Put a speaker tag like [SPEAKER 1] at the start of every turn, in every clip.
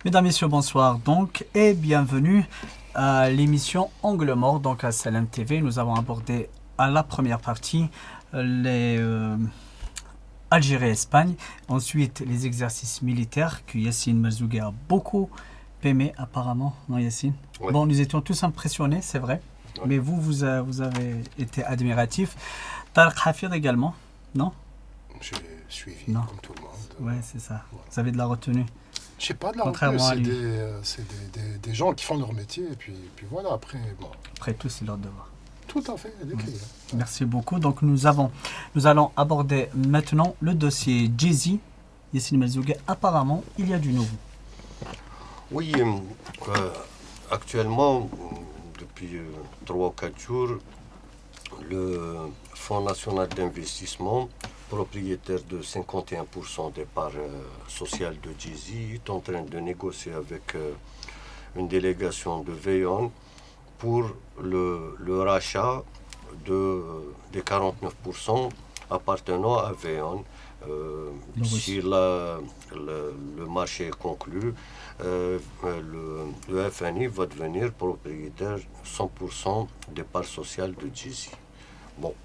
[SPEAKER 1] Mesdames, Messieurs, bonsoir donc et bienvenue à l'émission Angle Mort donc à Salam TV. Nous avons abordé à la première partie les Algérie et Espagne, ensuite les exercices militaires que Yassine Mazougé a beaucoup aimé apparemment, non Yassine?
[SPEAKER 2] Ouais.
[SPEAKER 1] Bon, nous étions tous impressionnés, c'est vrai,
[SPEAKER 2] Ouais.
[SPEAKER 1] mais vous avez été admiratif. Tarek Hafir également, non?
[SPEAKER 2] J'ai suivi
[SPEAKER 1] Non.
[SPEAKER 2] comme tout le monde.
[SPEAKER 1] Ouais, c'est ça. Vous avez de la retenue.
[SPEAKER 2] Je sais pas de la
[SPEAKER 1] Contrairement à
[SPEAKER 2] retenue,
[SPEAKER 1] lui.
[SPEAKER 2] c'est des gens qui font leur métier et puis voilà, après, bon,
[SPEAKER 1] Après tout, c'est leur devoir.
[SPEAKER 2] tout à fait décrit.
[SPEAKER 1] Merci beaucoup. Donc nous allons aborder maintenant le dossier Jay-Z. Yassine Mazougé, apparemment, il y a du nouveau.
[SPEAKER 2] Oui, actuellement, depuis 3 ou 4 jours, le Fonds national d'investissement, propriétaire de 51% des parts sociales de Jay-Z, est en train de négocier avec une délégation de Veillon pour le rachat des 49% appartenant à Veillon. Si le marché est conclu, le FNI va devenir propriétaire 100% des parts sociales de Jay-Z. Bon,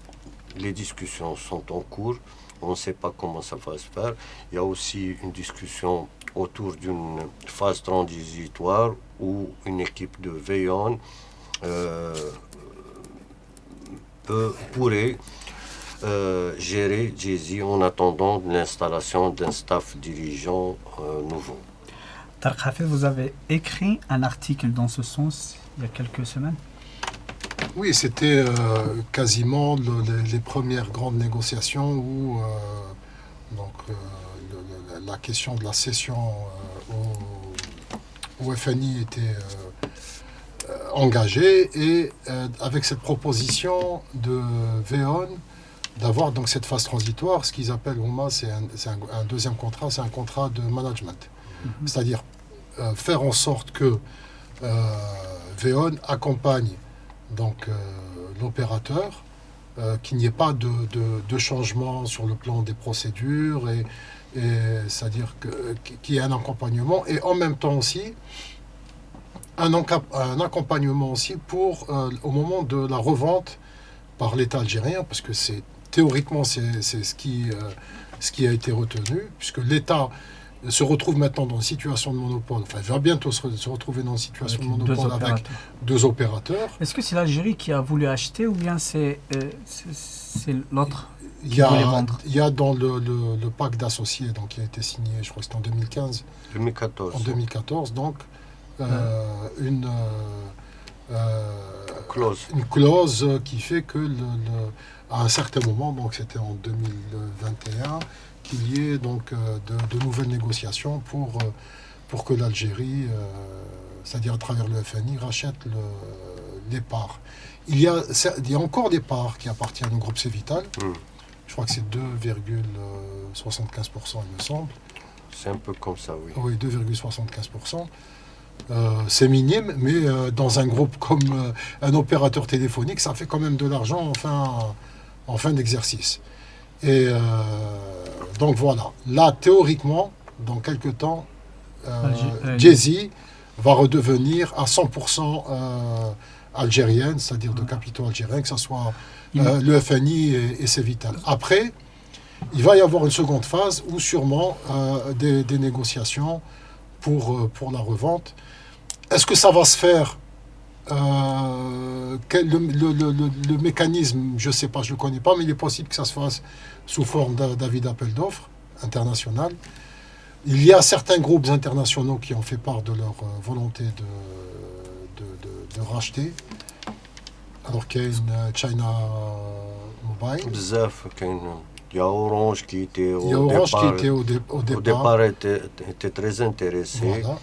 [SPEAKER 2] les discussions sont en cours, on ne sait pas comment ça va se faire. Il y a aussi une discussion autour d'une phase transitoire où une équipe de Veillon pourrait gérer Jay-Z en attendant l'installation d'un staff dirigeant nouveau.
[SPEAKER 1] Tarek Hafez, vous avez écrit un article dans ce sens il y a quelques semaines.
[SPEAKER 3] Oui, c'était quasiment les premières grandes négociations où la question de la cession au FNI était engagée et avec cette proposition de Veon d'avoir donc cette phase transitoire, ce qu'ils appellent OMA, c'est un deuxième contrat, c'est un contrat de management. C'est-à-dire faire en sorte que Veon accompagne donc l'opérateur, qu'il n'y ait pas de changement sur le plan des procédures, et c'est-à-dire qu'il y ait un accompagnement, et en même temps aussi un accompagnement aussi pour au moment de la revente par l'État algérien, parce que théoriquement c'est ce qui a été retenu, puisque l'État se retrouve maintenant dans une situation de monopole, enfin va bientôt se retrouver dans une situation de monopole avec deux opérateurs.
[SPEAKER 1] Est-ce que c'est l'Algérie qui a voulu acheter ou bien c'est l'autre
[SPEAKER 3] qui voulait vendre? Il y a dans le pacte d'associés donc, qui a été signé, je crois que c'était en
[SPEAKER 2] 2014.
[SPEAKER 3] En 2014, donc une clause qui fait que à un certain moment, donc c'était en 2021, qu'il y ait donc de nouvelles négociations pour que l'Algérie, c'est-à-dire à travers le FNI, rachète les parts. Il y a encore des parts qui appartiennent au groupe Cévital. Je crois que c'est 2,75%, il me semble.
[SPEAKER 2] C'est un peu comme ça, oui.
[SPEAKER 3] Oui, 2,75%. C'est minime, mais dans un groupe comme un opérateur téléphonique, ça fait quand même de l'argent en fin d'exercice. Et donc voilà, là théoriquement, dans quelques temps, Jay-Z va redevenir à 100% algérienne, c'est-à-dire de capitaux algériens, que ce soit le FNI et Cévital. Après, il va y avoir une seconde phase où sûrement des négociations pour la revente. Est-ce que ça va se faire le mécanisme, je ne sais pas, je ne le connais pas, mais il est possible que ça se fasse sous forme d'avis d'appel d'offres international. Il y a certains groupes internationaux qui ont fait part de leur volonté de racheter, alors qu'il y a une China Mobile.
[SPEAKER 2] Il y a Orange qui était
[SPEAKER 3] au
[SPEAKER 2] départ était très intéressé.
[SPEAKER 3] Voilà.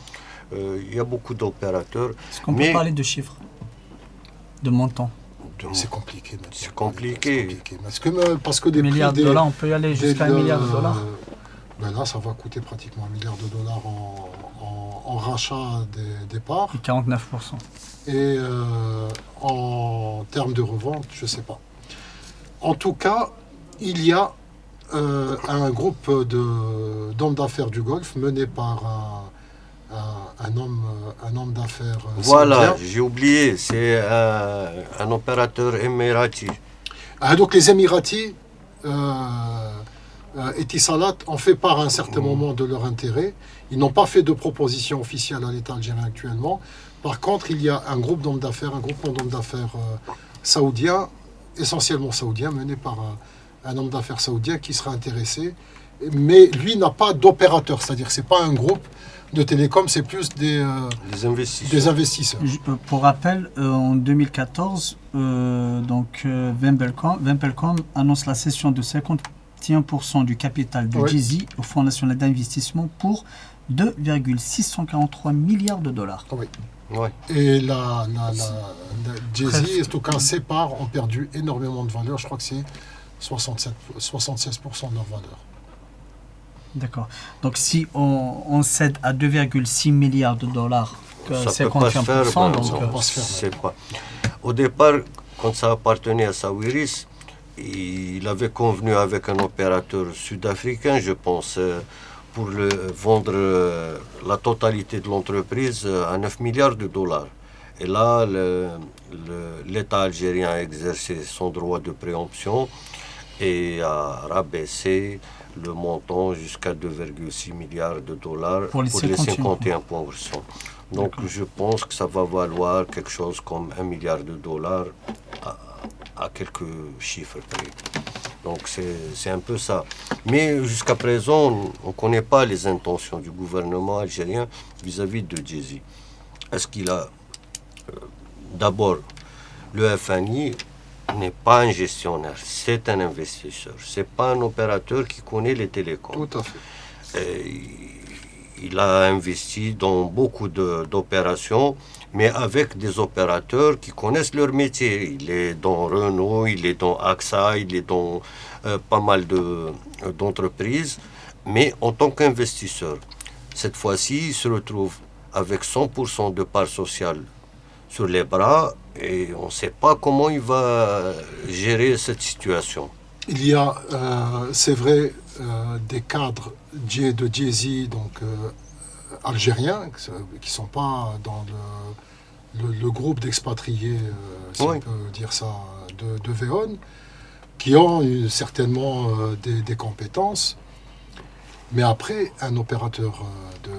[SPEAKER 2] Il y a beaucoup d'opérateurs.
[SPEAKER 1] Est-ce qu'on peut parler de chiffres, de montants?
[SPEAKER 3] C'est compliqué.
[SPEAKER 2] C'est compliqué.
[SPEAKER 3] Parce que des
[SPEAKER 1] milliards de dollars, on peut y aller jusqu'à 1 milliard de dollars.
[SPEAKER 3] Ben là, ça va coûter pratiquement 1 milliard de dollars en rachat des parts.
[SPEAKER 1] Et 49%.
[SPEAKER 3] Et en termes de revente, je ne sais pas. En tout cas, il y a un groupe d'hommes d'affaires du Golfe mené par un homme d'affaires
[SPEAKER 2] Voilà,
[SPEAKER 3] saoudien.
[SPEAKER 2] j'ai oublié, c'est un opérateur émirati.
[SPEAKER 3] Donc les Émiratis, Etisalat ont fait part à un certain moment de leur intérêt. Ils n'ont pas fait de proposition officielle à l'État algérien actuellement. Par contre, il y a un groupement d'hommes d'affaires saoudiens, essentiellement saoudiens, mené par un homme d'affaires saoudien qui sera intéressé. Mais lui n'a pas d'opérateur, c'est-à-dire que ce n'est pas un groupe de télécom, c'est plus des investisseurs.
[SPEAKER 1] Pour rappel, en 2014, Wimpelcom annonce la cession de 51% du capital de Djezzy au Fonds national d'investissement pour 2,643 milliards de dollars.
[SPEAKER 3] Oui. Ouais. Et Djezzy, en tout cas, ses parts ont perdu énormément de valeur. Je crois que c'est 76% de leur valeur.
[SPEAKER 1] D'accord. Donc si on cède à 2,6 milliards de dollars,
[SPEAKER 2] ça 51%, donc c'est pas. Au départ, quand ça appartenait à Sawiris, il avait convenu avec un opérateur sud-africain, je pense, pour vendre la totalité de l'entreprise à 9 milliards de dollars. Et là, l'État algérien a exercé son droit de préemption et a rabaissé le montant jusqu'à 2,6 milliards de dollars pour les 51%. Donc je pense que ça va valoir quelque chose comme 1 milliard de dollars à quelques chiffres près. Donc c'est un peu ça. Mais jusqu'à présent, on ne connaît pas les intentions du gouvernement algérien vis-à-vis de Djezzy. Est-ce qu'il a... D'abord, le FNI n'est pas un gestionnaire, c'est un investisseur. Ce n'est pas un opérateur qui connaît les télécoms.
[SPEAKER 3] Tout à fait.
[SPEAKER 2] Il a investi dans beaucoup d'opérations, mais avec des opérateurs qui connaissent leur métier. Il est dans Renault, il est dans AXA, il est dans pas mal d'entreprises, mais en tant qu'investisseur. Cette fois-ci, il se retrouve avec 100% de part sociale sur les bras et on ne sait pas comment il va gérer cette situation.
[SPEAKER 3] Il y a, c'est vrai, des cadres de Djezzy, donc algériens, qui ne sont pas dans le groupe d'expatriés, si on peut dire ça, de VEON, qui ont certainement des compétences. Mais après, un opérateur de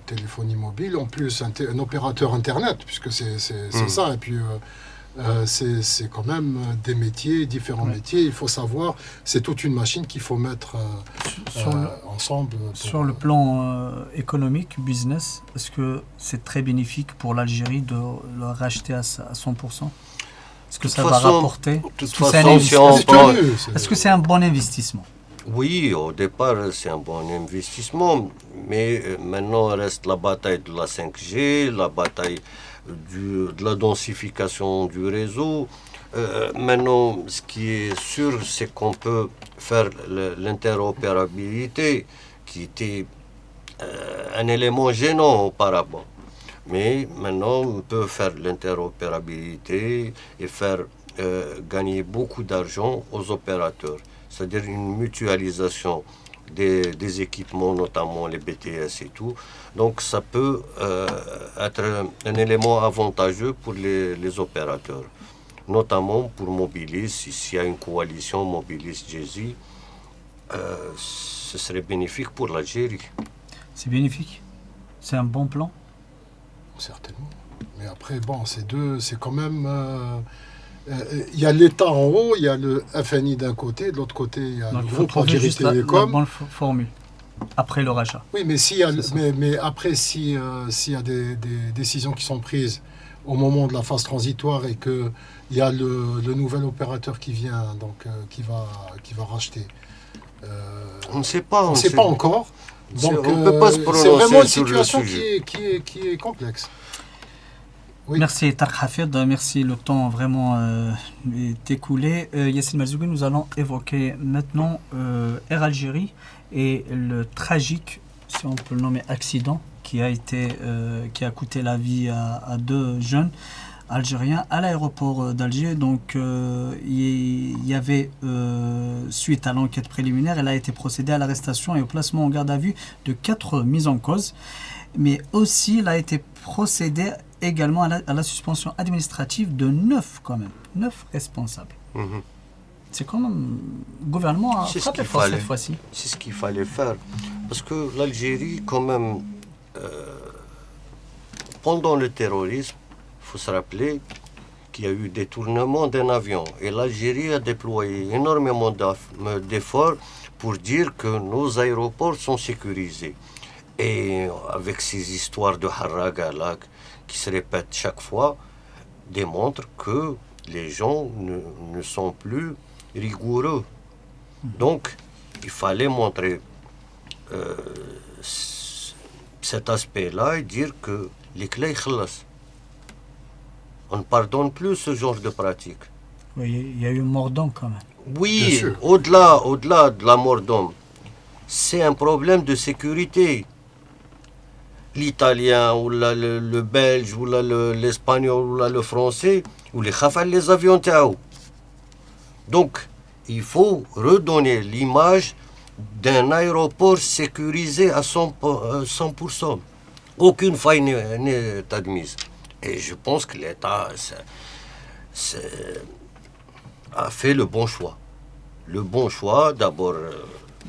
[SPEAKER 3] téléphonie mobile, en plus un opérateur Internet, puisque c'est ça, et puis c'est quand même des métiers, différents métiers, il faut savoir, c'est toute une machine qu'il faut mettre ensemble.
[SPEAKER 1] Sur le plan économique, business, est-ce que c'est très bénéfique pour l'Algérie de le racheter à 100%? Est-ce que ça va rapporter? Est-ce que c'est un bon investissement?
[SPEAKER 2] Oui, au départ, c'est un bon investissement, mais maintenant reste la bataille de la 5G, la bataille de la densification du réseau. Maintenant, ce qui est sûr, c'est qu'on peut faire l'interopérabilité, qui était un élément gênant auparavant. Mais maintenant, on peut faire l'interopérabilité et faire gagner beaucoup d'argent aux opérateurs. C'est-à-dire une mutualisation des équipements, notamment les BTS et tout. Donc ça peut être un élément avantageux pour les opérateurs, notamment pour Mobilis. S'il y a une coalition Mobilis-Djezzy, ce serait bénéfique pour l'Algérie.
[SPEAKER 1] C'est bénéfique? C'est un bon plan?
[SPEAKER 3] Certainement. Mais après, bon, c'est quand même... il y a l'État en haut, il y a le FNI d'un côté, de l'autre côté, il y a le groupe Algérie Télécom.
[SPEAKER 1] La bonne formule, après le rachat.
[SPEAKER 3] Oui, mais, mais après, s'il y a des décisions qui sont prises au moment de la phase transitoire et qu'il y a le nouvel opérateur qui vient, donc qui va racheter.
[SPEAKER 2] On ne sait pas.
[SPEAKER 3] On ne sait pas encore. Donc,
[SPEAKER 2] on ne peut pas se prononcer.
[SPEAKER 3] C'est vraiment une situation qui est complexe.
[SPEAKER 1] Oui. Merci Tarek Hafid, merci, le temps vraiment est écoulé. Yassine Marzouki, nous allons évoquer maintenant Air Algérie et le tragique, si on peut le nommer, accident qui a coûté la vie à deux jeunes algériens à l'aéroport d'Alger. Donc il y avait, suite à l'enquête préliminaire, elle a été procédé à l'arrestation et au placement en garde à vue de 4 mises en cause. Mais aussi, il a été procédé également à la suspension administrative de 9 quand même. 9 responsables.
[SPEAKER 2] Mhm.
[SPEAKER 1] C'est quand même... Le gouvernement a
[SPEAKER 2] C'est ce
[SPEAKER 1] frappé
[SPEAKER 2] qu'il
[SPEAKER 1] fort
[SPEAKER 2] fallait.
[SPEAKER 1] cette fois-ci.
[SPEAKER 2] C'est ce qu'il fallait faire. Parce que l'Algérie, quand même, pendant le terrorisme, il faut se rappeler qu'il y a eu détournement d'un avion. Et l'Algérie a déployé énormément d'efforts pour dire que nos aéroports sont sécurisés. Et avec ces histoires de Harraga là, qui se répètent chaque fois, démontrent que les gens ne sont plus rigoureux. Donc, il fallait montrer cet aspect-là et dire que les clés khlas. On ne pardonne plus ce genre de pratique.
[SPEAKER 1] Oui, il y a eu mort d'homme quand même.
[SPEAKER 3] Bien
[SPEAKER 2] Oui,
[SPEAKER 3] sûr.
[SPEAKER 2] au-delà de la mort d'homme, c'est un problème de sécurité. L'italien, ou là, le belge, ou là, l'espagnol, ou là, le français, ou les khafal les avions taou. Donc, il faut redonner l'image d'un aéroport sécurisé à 100%. Aucune faille n'est admise. Et je pense que l'État a fait le bon choix. Le bon choix, d'abord,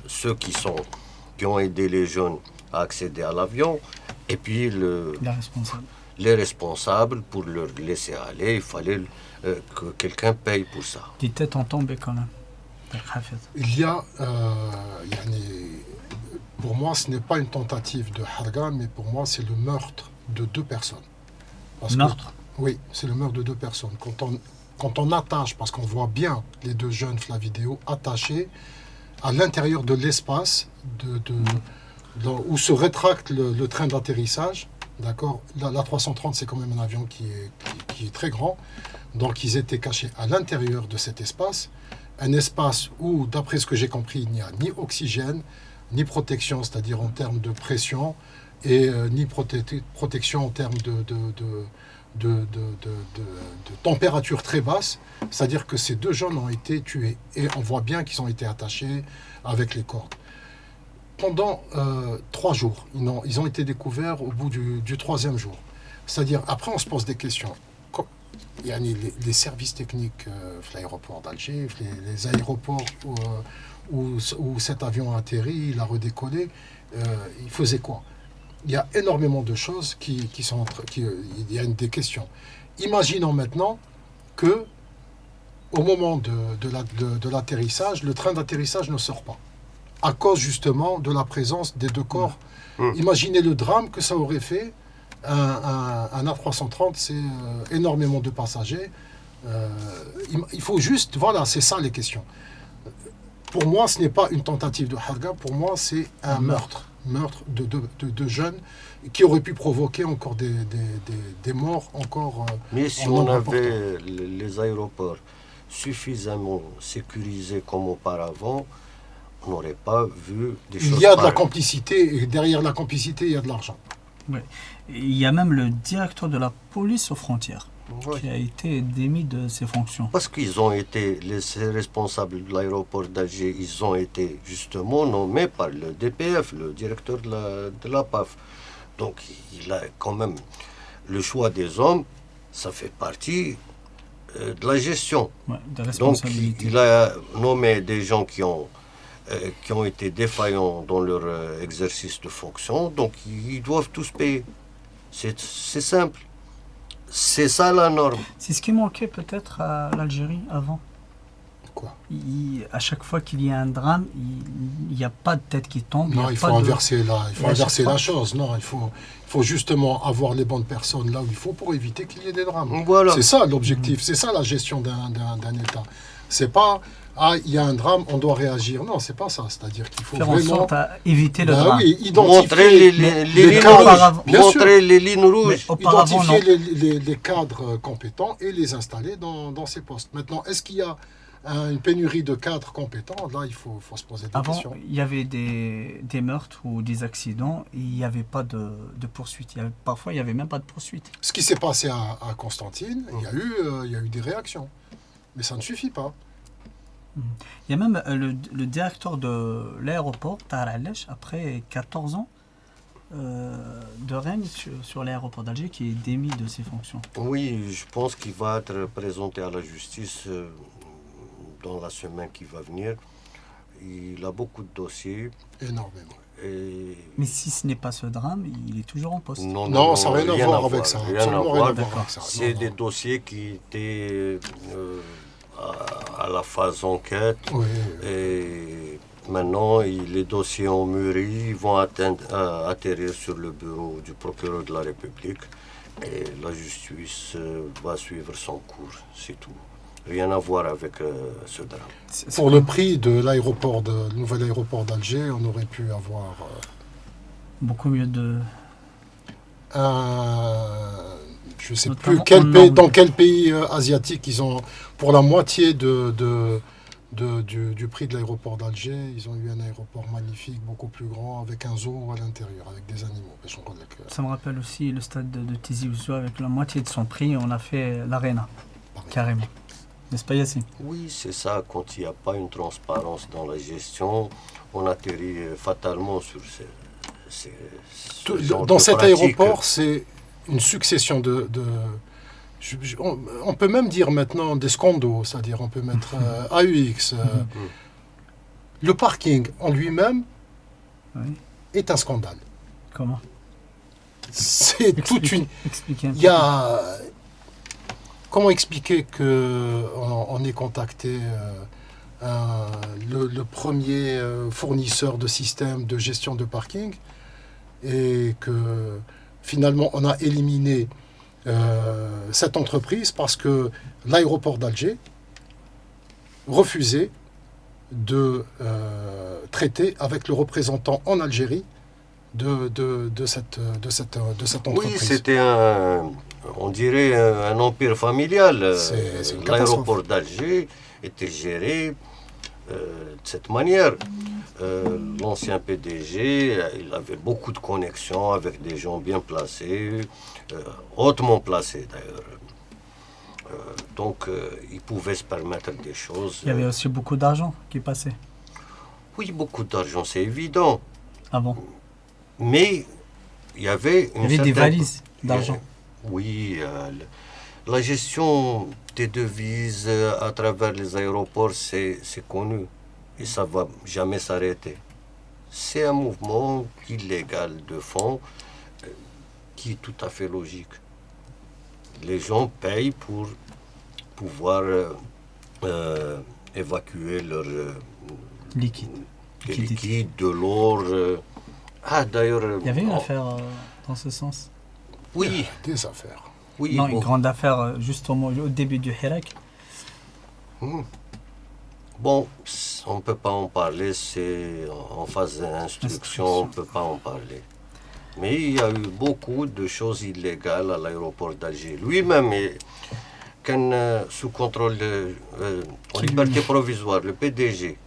[SPEAKER 2] ceux qui ont aidé les jeunes à accéder à l'avion, et puis
[SPEAKER 1] La responsable.
[SPEAKER 3] les
[SPEAKER 2] responsables pour leur laisser aller. Il fallait que quelqu'un paye pour ça.
[SPEAKER 1] Des têtes ont tombé quand même.
[SPEAKER 3] Il y a, pour moi, ce n'est pas une tentative de harga, mais pour moi, c'est le meurtre de 2 personnes.
[SPEAKER 1] Meurtre?
[SPEAKER 3] Oui, c'est le meurtre de 2 personnes. Quand on attache, parce qu'on voit bien les 2 jeunes, la vidéo, attachés à l'intérieur de l'espace où se rétracte le train d'atterrissage, d'accord. La 330, c'est quand même un avion qui est très grand, donc ils étaient cachés à l'intérieur de cet espace, un espace où, d'après ce que j'ai compris, il n'y a ni oxygène, ni protection, c'est-à-dire en termes de pression, et ni protection en termes de température très basse, c'est-à-dire que ces 2 jeunes ont été tués, et on voit bien qu'ils ont été attachés avec les cordes. Pendant 3 jours, ils ont été découverts au bout du 3e jour. C'est-à-dire, après on se pose des questions. Il y a les services techniques de l'aéroport d'Alger, les aéroports où cet avion a atterri, il a redécollé, il faisait quoi? Il y a énormément de choses il y a des questions. Imaginons maintenant que au moment de l'atterrissage, le train d'atterrissage ne sort pas, à cause justement de la présence des 2 corps. Imaginez le drame que ça aurait fait. Un A330, c'est énormément de passagers. Il faut juste, voilà, c'est ça les questions. Pour moi, ce n'est pas une tentative de harga, pour moi, c'est un meurtre de jeunes qui aurait pu provoquer encore des morts encore.
[SPEAKER 2] Mais si on avait les aéroports suffisamment sécurisés comme auparavant, on n'aurait pas vu des choses.
[SPEAKER 3] Il y a de la complicité, et derrière la complicité, il y a de l'argent.
[SPEAKER 1] Oui. Il y a même le directeur de la police aux frontières
[SPEAKER 2] Ouais.
[SPEAKER 1] qui a été démis de ses fonctions.
[SPEAKER 2] Parce qu'ils ont été, ces responsables de l'aéroport d'Alger, ils ont été justement nommés par le DPF, le directeur de la PAF. Donc il a quand même le choix des hommes, ça fait partie de la gestion.
[SPEAKER 1] Ouais, de
[SPEAKER 2] Donc
[SPEAKER 1] responsabilité.
[SPEAKER 2] il a nommé des gens qui ont été défaillants dans leur exercice de fonction, donc ils doivent tous payer. C'est simple. C'est ça la norme.
[SPEAKER 1] C'est ce qui manquait peut-être à l'Algérie avant.
[SPEAKER 3] Quoi?
[SPEAKER 1] À chaque fois qu'il y a un drame, il n'y a pas de tête qui tombe.
[SPEAKER 3] Non, il faut inverser la chose. Non, il faut justement avoir les bonnes personnes là où il faut pour éviter qu'il y ait des drames.
[SPEAKER 2] Voilà.
[SPEAKER 3] C'est ça l'objectif, c'est ça la gestion d'un État. C'est pas, il y a un drame, on doit réagir. Non, c'est pas ça. C'est-à-dire qu'il faut
[SPEAKER 1] faire en
[SPEAKER 3] vraiment
[SPEAKER 1] sorte à éviter le drame.
[SPEAKER 3] oui,
[SPEAKER 2] Montrer les
[SPEAKER 3] cadres,
[SPEAKER 2] lignes rouges. Montrer les lignes rouges.
[SPEAKER 1] Auparavant,
[SPEAKER 3] identifier les cadres compétents et les installer dans ces postes. Maintenant, est-ce qu'il y a une pénurie de cadres compétents? Là, il faut se poser des
[SPEAKER 1] Avant,
[SPEAKER 3] questions.
[SPEAKER 1] il y avait des meurtres ou des accidents, il n'y avait pas de poursuite. Parfois, il n'y avait même pas de poursuite.
[SPEAKER 3] Ce qui s'est passé à Constantine, il y a eu des réactions. Mais ça ne suffit pas.
[SPEAKER 1] Il y a même le directeur de l'aéroport, Tahar Alech, après 14 ans, de Rennes sur l'aéroport d'Alger qui est démis de ses fonctions.
[SPEAKER 2] Oui, je pense qu'il va être présenté à la justice dans la semaine qui va venir. Il a beaucoup de dossiers.
[SPEAKER 3] Énormément.
[SPEAKER 1] Mais si ce n'est pas ce drame, il est toujours en poste.
[SPEAKER 3] Non, ça n'a rien à voir avec ça. Absolument rien à voir avec ça.
[SPEAKER 2] C'est des dossiers qui étaient à la phase enquête.
[SPEAKER 3] Oui.
[SPEAKER 2] Et maintenant, les dossiers ont mûri, ils vont atterrir sur le bureau du procureur de la République. Et la justice va suivre son cours, c'est tout. Rien à voir avec ce drame.
[SPEAKER 3] Pour le prix de le nouvel aéroport d'Alger, on aurait pu avoir
[SPEAKER 1] beaucoup mieux de...
[SPEAKER 3] je ne sais
[SPEAKER 1] Notamment
[SPEAKER 3] plus dans quel pays asiatique ils ont, pour la moitié du prix de l'aéroport d'Alger, ils ont eu un aéroport magnifique, beaucoup plus grand, avec un zoo à l'intérieur, avec des animaux.
[SPEAKER 1] Ça me rappelle aussi le stade de Tizi Ouzou, avec la moitié de son prix, on a fait l'Arena, carrément. N'est-ce pas, Yassine?
[SPEAKER 2] Oui, c'est ça. Quand il n'y a pas une transparence dans la gestion, on atterrit fatalement sur ce genre
[SPEAKER 3] dans
[SPEAKER 2] de
[SPEAKER 3] cet
[SPEAKER 2] pratique.
[SPEAKER 3] aéroport, c'est une succession on peut même dire maintenant des scondos, c'est-à-dire on peut mettre AUX. Le parking en lui-même est un scandale.
[SPEAKER 1] Comment?
[SPEAKER 3] C'est toute une...
[SPEAKER 1] Expliquez un peu.
[SPEAKER 3] Il y a... Comment expliquer qu'on ait contacté le premier fournisseur de système de gestion de parking et que finalement on a éliminé cette entreprise parce que l'aéroport d'Alger refusait de traiter avec le représentant en Algérie de cette entreprise.
[SPEAKER 2] Oui, c'était on dirait un empire familial.
[SPEAKER 3] C'est une
[SPEAKER 2] L'aéroport d'Alger était géré de cette manière. L'ancien PDG, il avait beaucoup de connexions avec des gens bien placés, hautement placés d'ailleurs. Donc, il pouvait se permettre des choses.
[SPEAKER 1] Il y avait aussi beaucoup d'argent qui passait.
[SPEAKER 2] Oui, beaucoup d'argent, c'est évident.
[SPEAKER 1] Ah bon?
[SPEAKER 2] Mais il y avait
[SPEAKER 1] des valises d'argent.
[SPEAKER 2] Oui, la gestion des devises à travers les aéroports, c'est connu et ça ne va jamais s'arrêter. C'est un mouvement illégal de fonds qui est tout à fait logique. Les gens payent pour pouvoir évacuer leur liquide, de l'or. D'ailleurs...
[SPEAKER 1] Il y avait une affaire dans ce sens.
[SPEAKER 2] Oui.
[SPEAKER 3] Des affaires.
[SPEAKER 2] Oui,
[SPEAKER 1] non, une grande affaire juste au début du Hirak.
[SPEAKER 2] Bon, on ne peut pas en parler, c'est en phase d'instruction, on ne peut pas en parler. Mais il y a eu beaucoup de choses illégales à l'aéroport d'Alger. Lui-même, sous contrôle en liberté provisoire, le PDG.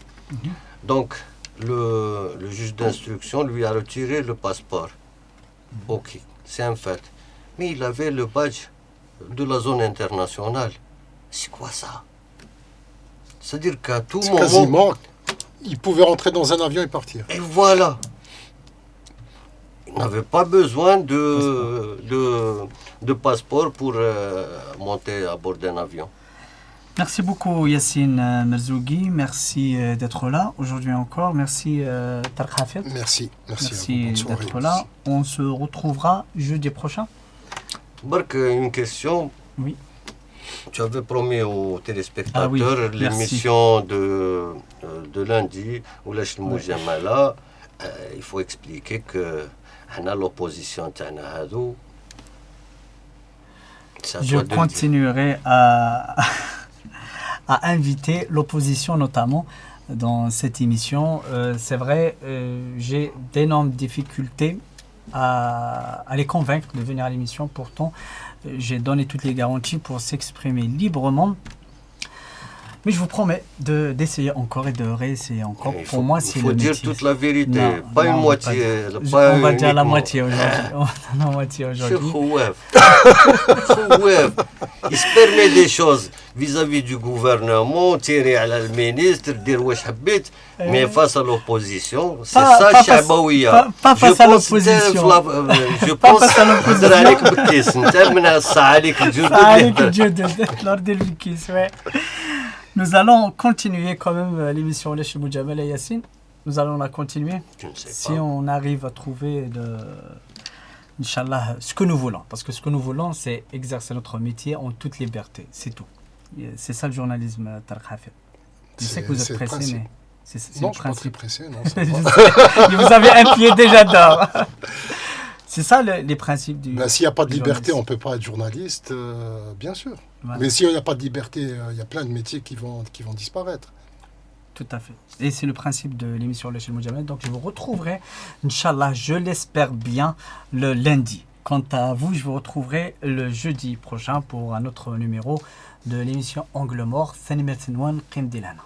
[SPEAKER 2] Donc, le juge d'instruction lui a retiré le passeport. Ok, c'est un fait. Mais il avait le badge de la zone internationale. C'est quoi ça? C'est-à-dire qu'à tout moment...
[SPEAKER 3] Quasiment, il pouvait rentrer dans un avion et partir.
[SPEAKER 2] Et voilà. Il n'avait pas besoin de passeport pour monter à bord d'un avion.
[SPEAKER 1] Merci beaucoup Yassine Merzougui, merci d'être là aujourd'hui encore, merci Tarek Hafid.
[SPEAKER 3] Merci
[SPEAKER 1] d'être là. On se retrouvera jeudi prochain.
[SPEAKER 2] Bark, une question.
[SPEAKER 1] Oui.
[SPEAKER 2] Tu avais promis aux téléspectateurs l'émission de lundi, où il faut expliquer que l'opposition
[SPEAKER 1] je continuerai à inviter l'opposition notamment dans cette émission. C'est vrai, j'ai d'énormes difficultés à les convaincre de venir à l'émission. Pourtant, j'ai donné toutes les garanties pour s'exprimer librement. Mais je vous promets d'essayer encore et de réessayer encore. Pour moi, c'est le métier.
[SPEAKER 2] Il faut dire toute la vérité, pas une moitié.
[SPEAKER 1] On va dire la moitié aujourd'hui.
[SPEAKER 2] Il se permet des choses. vis-à-vis du gouvernement, tirer à le ministre, dire ouais habite, mais face à l'opposition, c'est ça Chabaouia.
[SPEAKER 1] Pas face à l'opposition.
[SPEAKER 2] Je pense
[SPEAKER 1] Nous allons continuer quand même l'émission Les Chibou Djamel et Yassine. Nous allons la continuer si on arrive à trouver Inch'Allah, ce que nous voulons. Parce que ce que nous voulons, c'est exercer notre métier en toute liberté. C'est tout. C'est ça le journalisme, Tarek Hafid. Je sais que vous êtes pressé, mais c'est
[SPEAKER 3] non,
[SPEAKER 1] le
[SPEAKER 3] je ne suis
[SPEAKER 1] principe.
[SPEAKER 3] pas très pressé. Non,
[SPEAKER 1] Vous avez un pied déjà d'or. C'est ça les principes du.
[SPEAKER 3] S'il n'y a pas de liberté, on ne peut pas être journaliste, bien sûr. Voilà. Mais s'il n'y a pas de liberté, il y a plein de métiers qui vont disparaître.
[SPEAKER 1] Tout à fait. Et c'est le principe de l'émission Le Chibou Djamel. Donc je vous retrouverai, Inch'Allah, je l'espère bien, le lundi. Quant à vous, je vous retrouverai le jeudi prochain pour un autre numéro de l'émission Angle Mort. Thani Mertenouan, Qim Dilana.